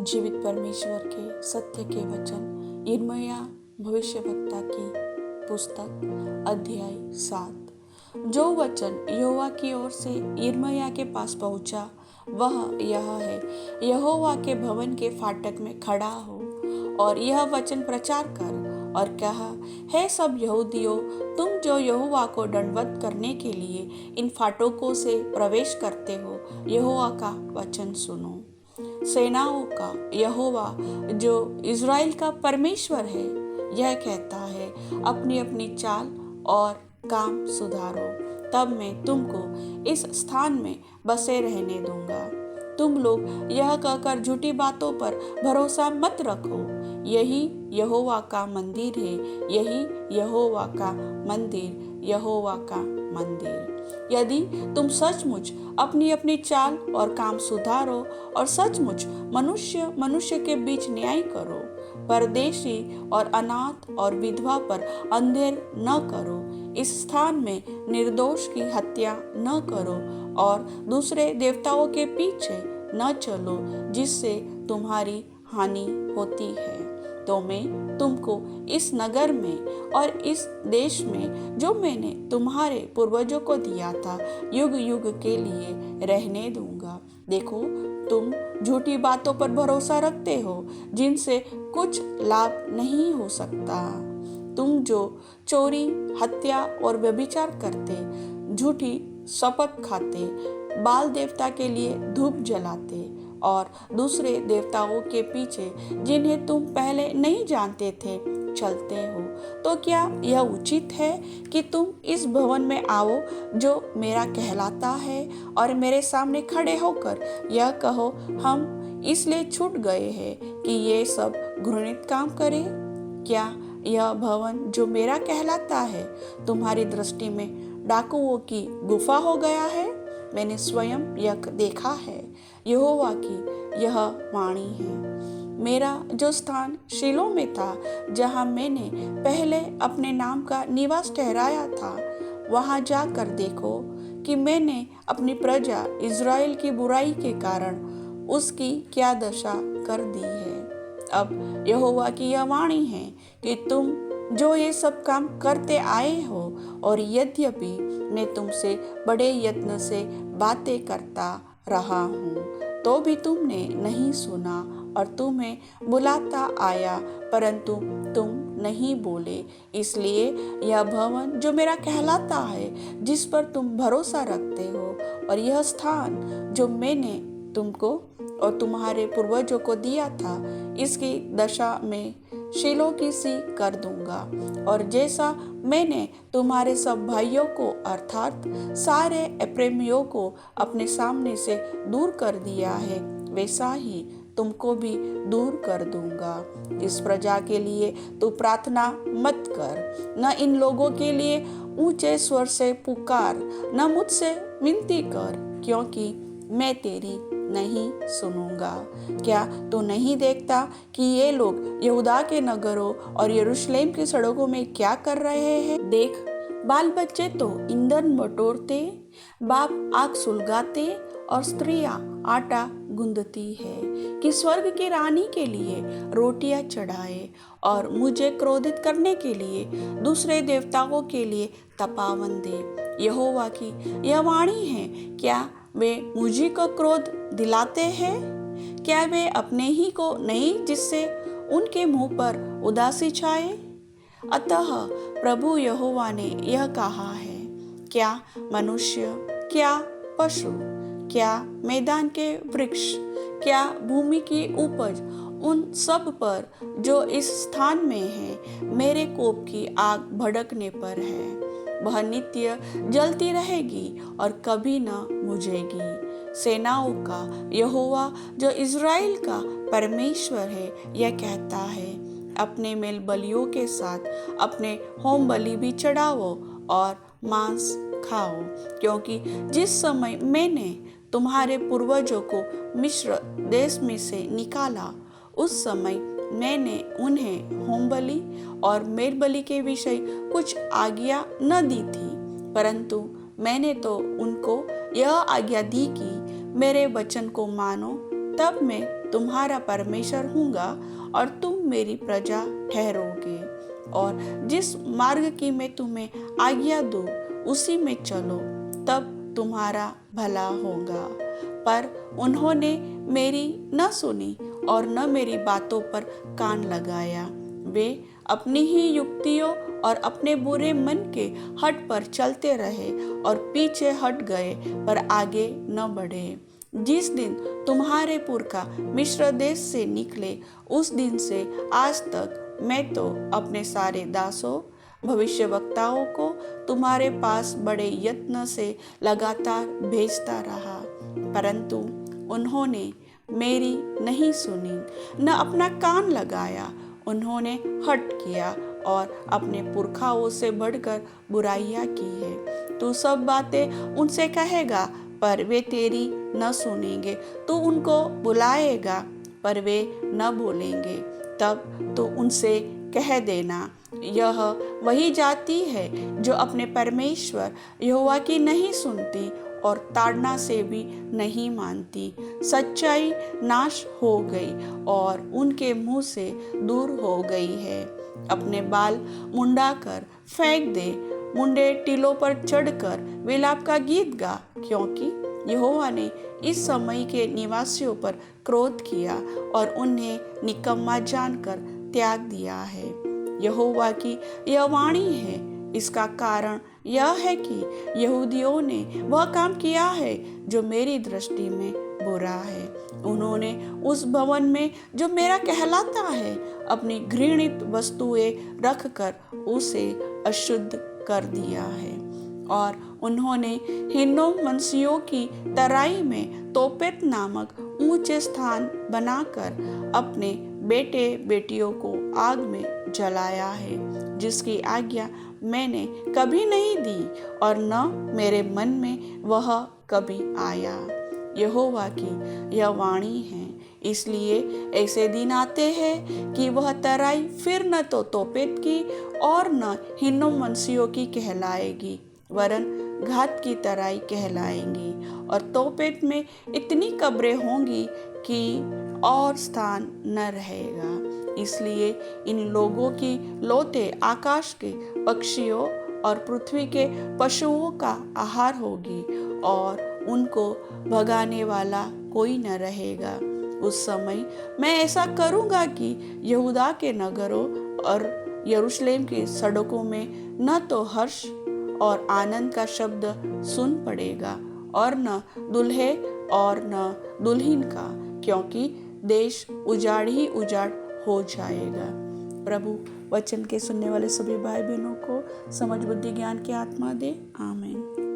जीवित परमेश्वर के सत्य के वचन यिर्मयाह भविष्यवक्ता की पुस्तक अध्याय 7। जो वचन यहोवा की ओर से यिर्मयाह के पास पहुंचा वह यह है, यहोवा के भवन के फाटक में खड़ा हो और यह वचन प्रचार कर और कहा, हे सब यहूदियों, तुम जो यहोवा को दंडवत करने के लिए इन फाटकों से प्रवेश करते हो, यहोवा का वचन सुनो। सेनाओं का यहोवा जो इज़राइल का परमेश्वर है, यह कहता है, अपनी अपनी चाल और काम सुधारो, तब मैं तुमको इस स्थान में बसे रहने दूंगा। तुम लोग यह कहकर झूठी बातों पर भरोसा मत रखो, यही यहोवा का मंदिर है, यही यहोवा का मंदिर, यहोवा का मंदिर। यदि तुम सचमुच अपनी अपनी चाल और काम सुधारो और सचमुच मनुष्य मनुष्य के बीच न्याय करो, परदेशी और अनाथ और विधवा पर अंधेर न करो, इस स्थान में निर्दोष की हत्या न करो और दूसरे देवताओं के पीछे न चलो जिससे तुम्हारी हानि होती है, तो मैं तुमको इस नगर में और इस देश में जो मैंने तुम्हारे पूर्वजों को दिया था, युग युग के लिए रहने दूंगा। देखो, तुम झूठी बातों पर भरोसा रखते हो जिनसे कुछ लाभ नहीं हो सकता। तुम जो चोरी, हत्या और व्यभिचार करते, झूठी शपथ खाते, बाल देवता के लिए धूप जलाते और दूसरे देवताओं के पीछे जिन्हें तुम पहले नहीं जानते थे चलते हो, तो क्या यह उचित है कि तुम इस भवन में आओ जो मेरा कहलाता है और मेरे सामने खड़े होकर यह कहो, हम इसलिए छूट गए हैं कि ये सब घृणित काम करें? क्या यह भवन जो मेरा कहलाता है तुम्हारी दृष्टि में डाकुओं की गुफा हो गया है? मैंने स्वयं यह देखा है, यहोवा की यह वाणी है। मेरा जो स्थान शीलो में था, जहाँ मैंने पहले अपने नाम का निवास ठहराया था, वहाँ जाकर देखो कि मैंने अपनी प्रजा इज़राइल की बुराई के कारण उसकी क्या दशा कर दी है। अब यहोवा की यह वाणी है कि तुम जो ये सब काम करते आए हो और यद्यपि मैं तुमसे बड़े यत्न से बातें करता रहा हूँ, तो भी तुमने नहीं सुना और तुम्हें बुलाता आया परंतु तुम नहीं बोले। इसलिए यह भवन जो मेरा कहलाता है, जिस पर तुम भरोसा रखते हो, और यह स्थान जो मैंने तुमको और तुम्हारे पूर्वजों को दिया था, इसकी दशा में शीलो की सी कर दूंगा। और जैसा मैंने तुम्हारे सब भाइयों को अर्थात सारे एप्रेमियों को अपने सामने से दूर कर दिया है, वैसा ही तुमको भी दूर कर दूंगा। इस प्रजा के लिए तू प्रार्थना मत कर, न इन लोगों के लिए ऊंचे स्वर से पुकार, न मुझसे विनती कर, क्योंकि मैं तेरी नहीं सुनूंगा। क्या तू नहीं देखता कि ये लोग यहूदा के नगरों और यरूशलेम की सड़कों में क्या कर रहे हैं? देख, बाल बच्चे तो ईंधन बटोरते, बाप आग सुलगाते और स्त्रियां आटा गूंदती है कि स्वर्ग की रानी के लिए रोटियां चढ़ाए और मुझे क्रोधित करने के लिए दूसरे देवताओं के लिए तपावन दे। यहोवा की यह वाणी है, क्या वे मुझी को क्रोध दिलाते हैं? क्या वे अपने ही को नहीं, जिससे उनके मुंह पर उदासी छाए? अतः प्रभु यहोवा ने यह कहा है, क्या मनुष्य, क्या पशु, क्या मैदान के वृक्ष, क्या भूमि की उपज, उन सब पर जो इस स्थान में है, मेरे कोप की आग भड़कने पर है। वह नित्य जलती रहेगी और कभी न बुझेगी। सेनाओं का यहोवा जो इज़राइल का परमेश्वर है, यह कहता है, अपने मेल बलियों के साथ अपने होम बलि भी चढ़ाओ और मांस खाओ, क्योंकि जिस समय मैंने तुम्हारे पूर्वजों को मिस्र देश में से निकाला, उस समय मैंने उन्हें होम बलि और मेल बलि के विषय कुछ आज्ञा न दी थी, परंतु मैंने तो उनको यह आज्ञा दी कि मेरे वचन को मानो, तब मैं तुम्हारा परमेश्वर हूँगा और तुम मेरी प्रजा ठहरोगे, और जिस मार्ग की मैं तुम्हें आज्ञा दूँ उसी में चलो, तब तुम्हारा भला होगा। पर उन्होंने मेरी न सुनी और न मेरी बातों पर कान लगाया। वे अपनी ही युक्तियों और अपने बुरे मन के हट पर चलते रहे और पीछे हट गए पर आगे न बढ़े। जिस दिन तुम्हारे पुरखा मिस्र देश से निकले उस दिन से आज तक मैं तो अपने सारे दासों भविष्यवक्ताओं को तुम्हारे पास बड़े यत्न से लगातार भेजता रहा, परंतु उन्होंने मेरी नहीं सुनी, न अपना कान लगाया। उन्होंने हठ किया और अपने पुरखाओं से बढ़कर बुराइयां की है। तू सब बातें उनसे कहेगा पर वे तेरी न सुनेंगे। तू उनको बुलाएगा पर वे न बोलेंगे। तब तो उनसे कह देना, यह वही जाति है जो अपने परमेश्वर यहोवा की नहीं सुनती और ताड़ना से भी नहीं मानती। सच्चाई नाश हो गई और उनके मुंह से दूर हो गई है। अपने बाल मुंडा कर फेंक दे, मुंडे टीलों पर चढ़कर विलाप का गीत गा, क्योंकि यहोवा ने इस समय के निवासियों पर क्रोध किया और उन्हें निकम्मा जानकर त्याग दिया है। यहोवा की यह वाणी है। इसका कारण यह है कि यहूदियों ने वह काम किया है जो मेरी दृष्टि में बुरा है। उन्होंने उस भवन में जो मेरा कहलाता है अपनी घृणित वस्तुएं रखकर उसे अशुद्ध कर दिया है। और उन्होंने हिन्नोम वंशियों की तराई में तोपेत नामक ऊंचे स्थान बनाकर अपने बेटे बेटियों को आग में जलाया है, जिसकी आज्ञा मैंने कभी नहीं दी और न मेरे मन में वह कभी आया। यहोवा की यह वाणी है। इसलिए ऐसे दिन आते हैं कि वह तराई फिर न तो तोपेत की और न हिन्नोम वंशियों की कहलाएगी, वरन घात की तराई कहलाएंगी। और तोपेत में इतनी कब्रें होंगी कि और स्थान न रहेगा। इसलिए इन लोगों की लौटे आकाश के पक्षियों और पृथ्वी के पशुओं का आहार होगी और उनको भगाने वाला कोई न रहेगा। उस समय मैं ऐसा करूँगा कि यहूदा के नगरों और यरूशलेम की सड़कों में न तो हर्ष और आनंद का शब्द सुन पड़ेगा और न दुल्हे और न दुल्हन का, क्योंकि देश उजाड़ ही उजाड़ हो जाएगा। प्रभु वचन के सुनने वाले सभी भाई बहनों को समझ बुद्धि ज्ञान की आत्मा दे। आमीन।